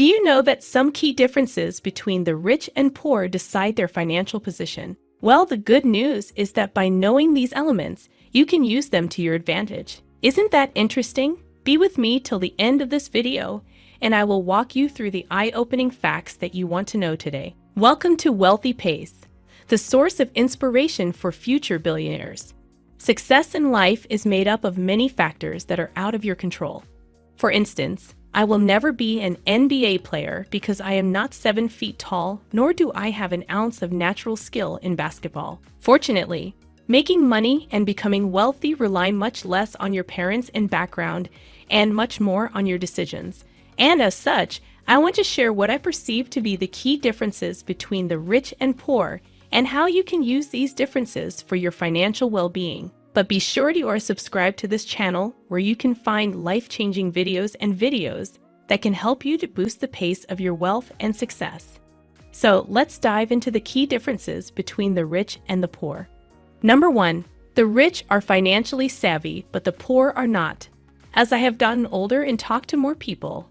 Do you know that some key differences between the rich and poor decide their financial position? Well, the good news is that by knowing these elements, you can use them to your advantage. Isn't that interesting? Be with me till the end of this video, and I will walk you through the eye-opening facts that you want to know today. Welcome to Wealthy Pace, the source of inspiration for future billionaires. Success in life is made up of many factors that are out of your control. For instance, I will never be an NBA player because I am not 7 feet tall, nor do I have an ounce of natural skill in basketball. Fortunately, making money and becoming wealthy rely much less on your parents and background and much more on your decisions. And as such, I want to share what I perceive to be the key differences between the rich and poor and how you can use these differences for your financial well-being. But be sure you are subscribed to this channel where you can find life-changing videos that can help you to boost the pace of your wealth and success. So let's dive into the key differences between the rich and the poor. Number 1, the rich are financially savvy, but the poor are not. As I have gotten older and talked to more people,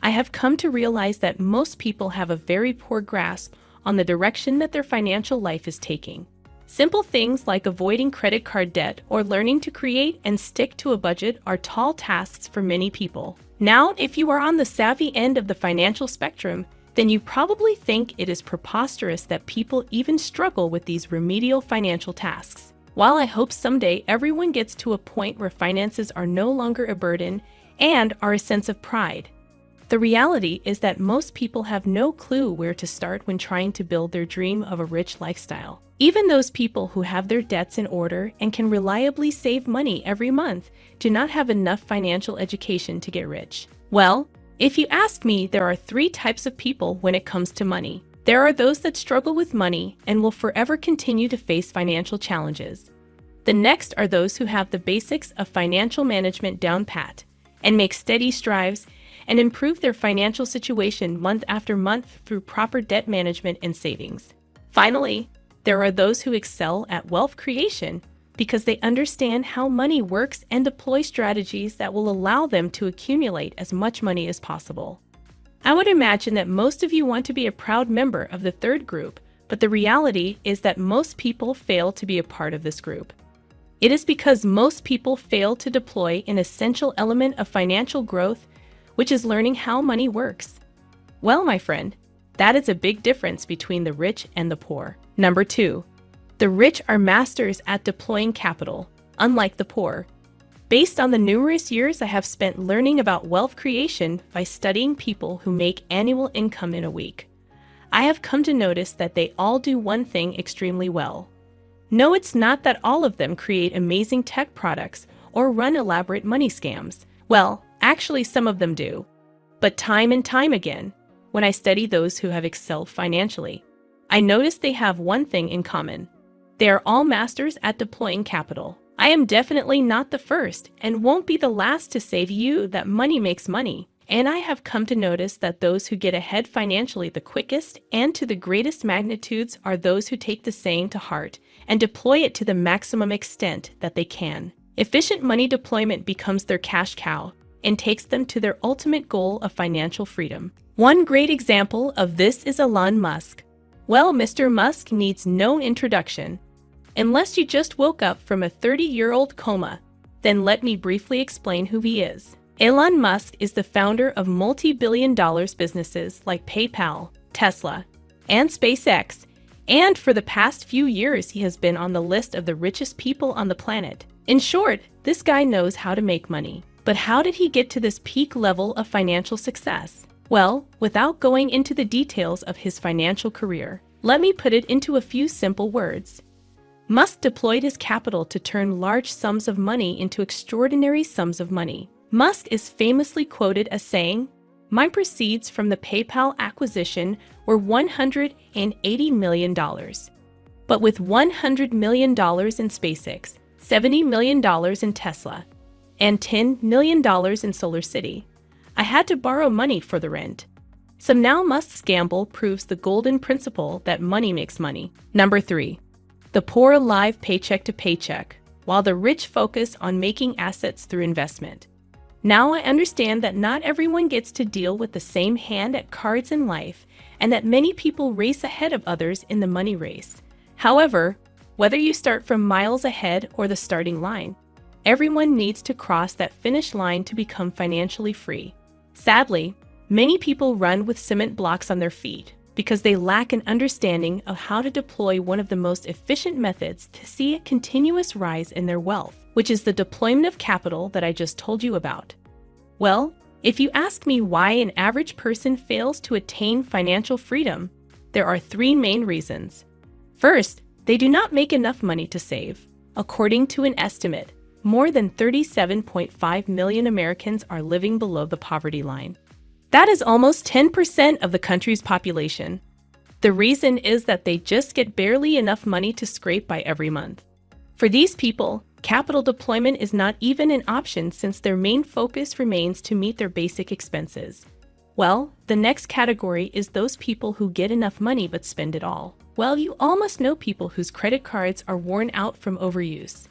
I have come to realize that most people have a very poor grasp on the direction that their financial life is taking. Simple things like avoiding credit card debt or learning to create and stick to a budget are tall tasks for many people. Now, if you are on the savvy end of the financial spectrum, then you probably think it is preposterous that people even struggle with these remedial financial tasks. While I hope someday everyone gets to a point where finances are no longer a burden and are a sense of pride, the reality is that most people have no clue where to start when trying to build their dream of a rich lifestyle. Even those people who have their debts in order and can reliably save money every month do not have enough financial education to get rich. Well, if you ask me, there are 3 types of people when it comes to money. There are those that struggle with money and will forever continue to face financial challenges. The next are those who have the basics of financial management down pat and make steady strides and improve their financial situation month after month through proper debt management and savings. Finally, there are those who excel at wealth creation because they understand how money works and deploy strategies that will allow them to accumulate as much money as possible. I would imagine that most of you want to be a proud member of the third group, but the reality is that most people fail to be a part of this group. It is because most people fail to deploy an essential element of financial growth, which is learning how money works. Well, my friend, that is a big difference between the rich and the poor. Number 2, the rich are masters at deploying capital, unlike the poor. Based on the numerous years I have spent learning about wealth creation by studying people who make annual income in a week, I have come to notice that they all do one thing extremely well. No, it's not that all of them create amazing tech products or run elaborate money scams. Well, actually, some of them do. But time and time again, when I study those who have excelled financially, I notice they have one thing in common. They are all masters at deploying capital. I am definitely not the first and won't be the last to say to you that money makes money. And I have come to notice that those who get ahead financially the quickest and to the greatest magnitudes are those who take the saying to heart and deploy it to the maximum extent that they can. Efficient money deployment becomes their cash cow and takes them to their ultimate goal of financial freedom. One great example of this is Elon Musk. Well, Mr. Musk needs no introduction. Unless you just woke up from a 30-year-old coma, then let me briefly explain who he is. Elon Musk is the founder of multi-billion-dollar businesses like PayPal, Tesla, and SpaceX, and for the past few years he has been on the list of the richest people on the planet. In short, this guy knows how to make money. But how did he get to this peak level of financial success? Well, without going into the details of his financial career, let me put it into a few simple words. Musk deployed his capital to turn large sums of money into extraordinary sums of money. Musk is famously quoted as saying, "My proceeds from the PayPal acquisition were $180 million. But with $100 million in SpaceX, $70 million in Tesla, and $10 million in Solar City, I had to borrow money for the rent." So now Musk's gamble proves the golden principle that money makes money. Number 3, the poor live paycheck to paycheck, while the rich focus on making assets through investment. Now I understand that not everyone gets to deal with the same hand at cards in life, and that many people race ahead of others in the money race. However, whether you start from miles ahead or the starting line, everyone needs to cross that finish line to become financially free. Sadly, many people run with cement blocks on their feet because they lack an understanding of how to deploy one of the most efficient methods to see a continuous rise in their wealth, which is the deployment of capital that I just told you about. Well, if you ask me why an average person fails to attain financial freedom, there are three main reasons. First, they do not make enough money to save. According to an estimate, more than 37.5 million Americans are living below the poverty line. That is almost 10% of the country's population. The reason is that they just get barely enough money to scrape by every month. For these people, capital deployment is not even an option since their main focus remains to meet their basic expenses. Well, the next category is those people who get enough money but spend it all. Well, you all must know people whose credit cards are worn out from overuse.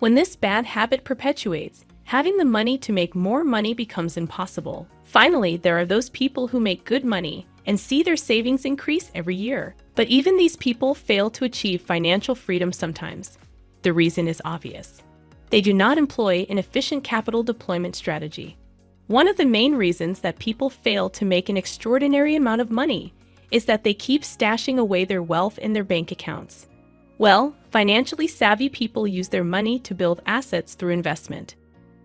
When this bad habit perpetuates, having the money to make more money becomes impossible. Finally, there are those people who make good money and see their savings increase every year. But even these people fail to achieve financial freedom sometimes. The reason is obvious. They do not employ an efficient capital deployment strategy. One of the main reasons that people fail to make an extraordinary amount of money is that they keep stashing away their wealth in their bank accounts. Well, financially savvy people use their money to build assets through investment.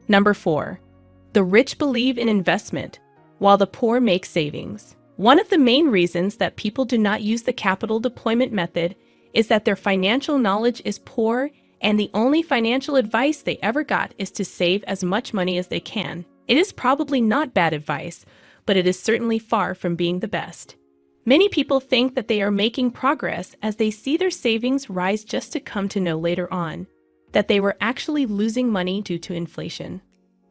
Number 4. The rich believe in investment, while the poor make savings. One of the main reasons that people do not use the capital deployment method is that their financial knowledge is poor, and the only financial advice they ever got is to save as much money as they can. It is probably not bad advice, but it is certainly far from being the best. Many people think that they are making progress as they see their savings rise just to come to know later on that they were actually losing money due to inflation.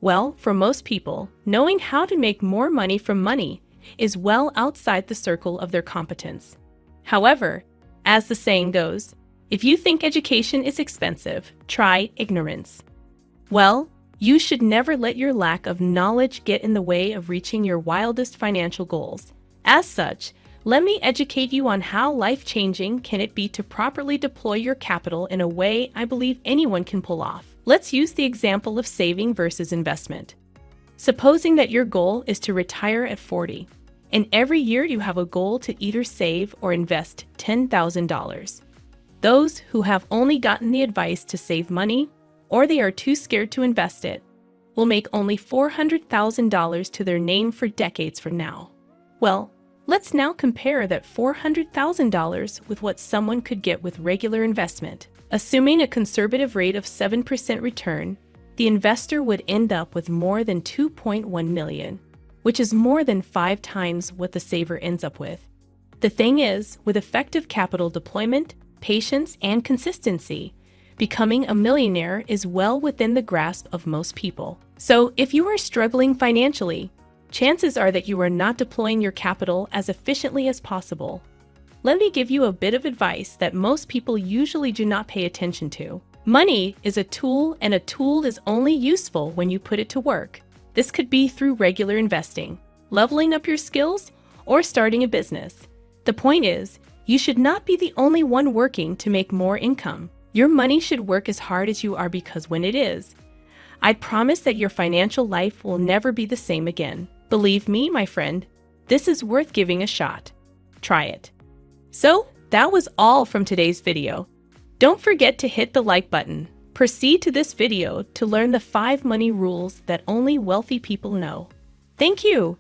Well, for most people, knowing how to make more money from money is well outside the circle of their competence. However, as the saying goes, if you think education is expensive, try ignorance. Well, you should never let your lack of knowledge get in the way of reaching your wildest financial goals. As such, let me educate you on how life-changing can it be to properly deploy your capital in a way I believe anyone can pull off. Let's use the example of saving versus investment. Supposing that your goal is to retire at 40, and every year you have a goal to either save or invest $10,000. Those who have only gotten the advice to save money, or they are too scared to invest it, will make only $400,000 to their name for decades from now. Well, let's now compare that $400,000 with what someone could get with regular investment. Assuming a conservative rate of 7% return, the investor would end up with more than $2.1 million, which is more than 5 times what the saver ends up with. The thing is, with effective capital deployment, patience, and consistency, becoming a millionaire is well within the grasp of most people. So, if you are struggling financially, chances are that you are not deploying your capital as efficiently as possible. Let me give you a bit of advice that most people usually do not pay attention to. Money is a tool, and a tool is only useful when you put it to work. This could be through regular investing, leveling up your skills, or starting a business. The point is, you should not be the only one working to make more income. Your money should work as hard as you are, because when it is, I promise that your financial life will never be the same again. Believe me, my friend, this is worth giving a shot. Try it. So, that was all from today's video. Don't forget to hit the like button. Proceed to this video to learn the 5 money rules that only wealthy people know. Thank you.